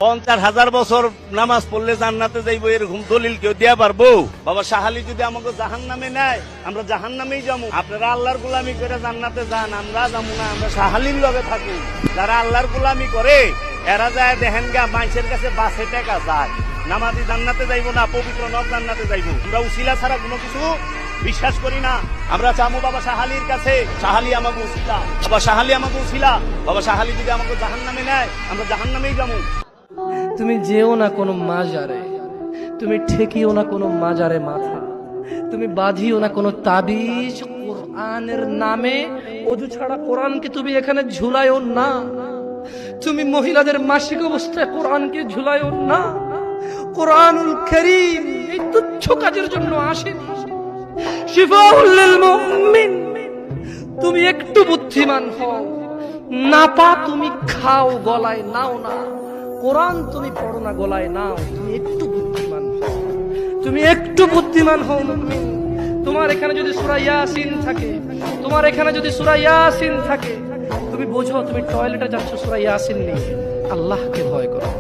50,000 বছর নামাজ পড়লে জান্নাতে যাইবো এরকম দলিল কেউ দিয়া পারবো? বাবা শাহালি যদি আমাকে জাহান্নামে নেয়, আমরা জাহান্নামেই যাবো। আপনারা আল্লাহর গোলামি করে জান্নাতে যান, আমরা যাবো না, আমরা শাহালির লগে থাকি। যারা আল্লাহর গোলামি করে এরা যায় দেখেন গা মানুষের কাছে বাসে টাকা যায়। নামাজি জান্নাতে যাইবো না, পবিত্র নখ জান্নাতে যাইবো। আমরা উসিলা ছাড়া কোনো কিছু বিশ্বাস করি না। আমরা চামু বাবা শাহালির কাছে, শাহালি আমাকে উসিলা, বাবা শাহালি আমাকে উসিলা। বাবা শাহালি যদি আমাকে জাহান্নামে নেয়, আমরা জাহান্নামেই যাবো। তুমি যেও না কোনো মাজারে, তুমি ঠেকিও না কোনো মাজারে মাথা, তুমি বাঁধিও না কোনো তাবিজ। কোরআনের নামে অজু ছাড়া কোরআনকে তুমি এখানে ঝুলাইও না। তুমি মহিলাদের মাসিক অবস্থায় কোরআনকে ঝুলাইও না। কোরআনুল কারীম এই তুচ্ছ কাজের জন্য আসেনি। শিফাউল লিল মুমিন। তুমি একটু বুদ্ধিমান হও, নাপা তুমি খাও, গলায় নাও না। কোরআন তুমি পড়ো না, গলায় নাও। তুমি একটু বুদ্ধিমান হও, তুমি একটু বুদ্ধিমান হও মুমিন। তোমার এখানে যদি সূরা ইয়াসিন থাকে, তোমার এখানে যদি সূরা ইয়াসিন থাকে, তুমি বোঝো তুমি টয়লেটে যাচ্ছ সূরা ইয়াসিন নিয়ে। আল্লাহকে ভয় করো।